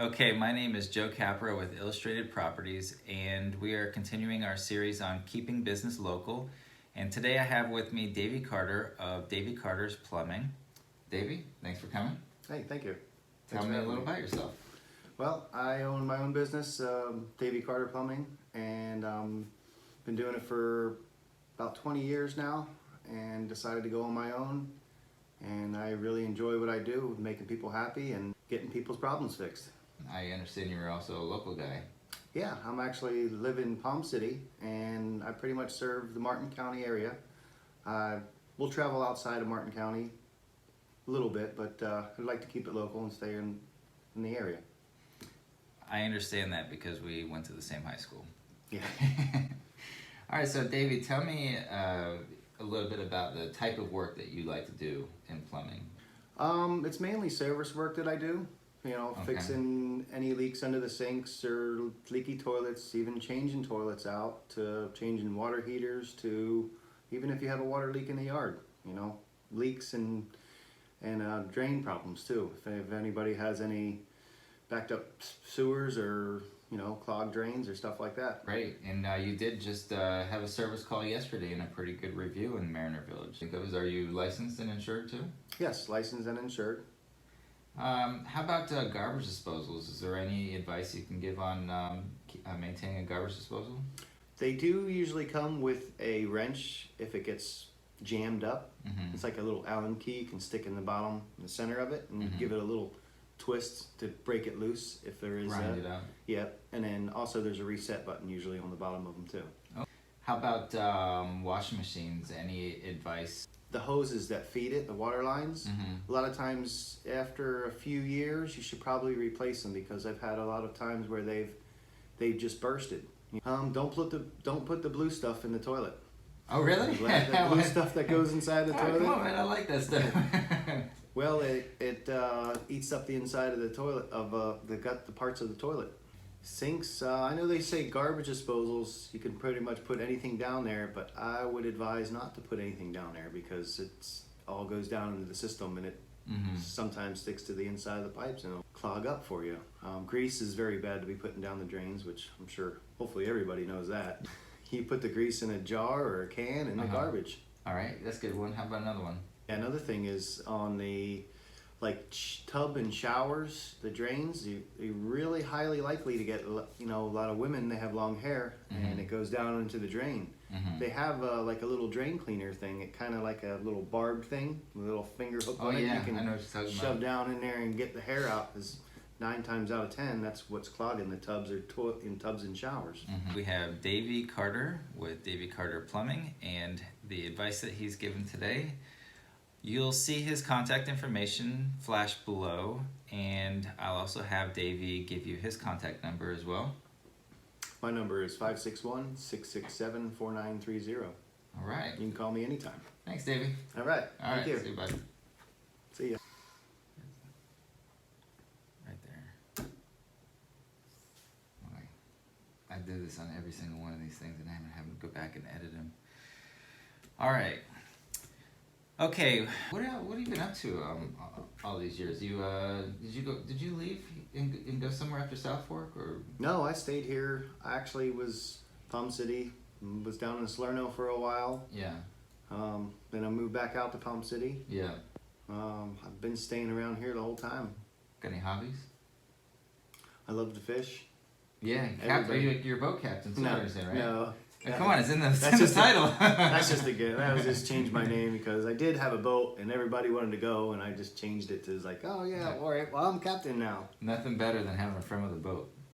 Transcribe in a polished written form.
Okay, my name is Joe Capra with Illustrated Properties, and we are continuing our series on keeping business local. And today I have with me Davey Carter of Davey Carter's Plumbing. Davey, thanks for coming. Hey, thank you. Tell me a little about yourself. Well, I own my own business, Davey Carter Plumbing, and been doing it for about 20 years now, and decided to go on my own. And I really enjoy what I do, making people happy and getting people's problems fixed. I understand you're also a local guy. Yeah, I'm actually live in Palm City, and I pretty much serve the Martin County area. We'll travel outside of Martin County a little bit, but I'd like to keep it local and stay in the area. I understand that because we went to the same high school. Yeah. All right, so Davey, tell me a little bit about the type of work that you like to do in plumbing. It's mainly service work that I do. You know, Okay. fixing any leaks under the sinks or leaky toilets, even changing toilets out, to changing water heaters, to even if you have a water leak in the yard. You know, leaks and drain problems too. If anybody has any backed up sewers or clogged drains or stuff like that. Great, and you did just have a service call yesterday and a pretty good review in Mariner Village. Are you licensed and insured too? Yes, licensed and insured. How about garbage disposals? Is there any advice you can give on maintaining a garbage disposal? They do usually come with a wrench if it gets jammed up. Mm-hmm. It's like a little Allen key you can stick in the bottom, in the center of it, and Mm-hmm. give it a little twist to break it loose if there is. Grind it out. Yep, and then also there's a reset button usually on the bottom of them too. Oh. How about washing machines? Any advice? The hoses that feed it, the water lines, Mm-hmm. a lot of times after a few years you should probably replace them, because I've had a lot of times where they've just bursted. Don't put the blue stuff in the toilet. Oh, really? The blue stuff that goes inside the toilet. Come on, man! I like that stuff. Well, it eats up the inside of the toilet, of the parts of the toilet. Sinks, I know they say garbage disposals, you can pretty much put anything down there, but I would advise not to put anything down there, because it's all goes down into the system, and it Mm-hmm. sometimes sticks to the inside of the pipes and it'll clog up for you. Grease is very bad to be putting down the drains, which I'm sure hopefully everybody knows that. You put the grease in a jar or a can in the garbage. All right, that's a good one. How about another one? Another thing is on the tub and showers, the drains, you're really highly likely to get, a lot of women, they have long hair, and it goes down into the drain. Mm-hmm. They have like a little drain cleaner thing, it kind of like a little barbed thing, a little finger hook on it. Yeah, You can I know what you're talking shove about. down in there and get the hair out, because 9 times out of 10, that's what's clogging the tubs or in tubs and showers. Mm-hmm. We have Davey Carter with Davey Carter Plumbing, and the advice that he's given today. You'll see his contact information flash below, and I'll also have Davey give you his contact number as well. My number is 561-667-4930. All right. You can call me anytime. Thanks, Davey. All right. All right. Thank you. See you, bud. See ya. Right there. Okay. I do this on every single one of these things, and I'm having to go back and edit them. All right. Okay. What have you been up to all these years? Did you leave and go somewhere after South Fork, or? No, I stayed here. I actually was Palm City, was down in Salerno for a while. Yeah. Then I moved back out to Palm City. Yeah. I've been staying around here the whole time. Got any hobbies? I love to fish. Yeah. You're a boat captain too, I understand, right? No. Come on, it's in the That's title. That's just a good. I was just changed my name because I did have a boat and everybody wanted to go, and I just changed it to like, oh yeah, all right, well I'm captain now. Nothing better than having a friend with a boat.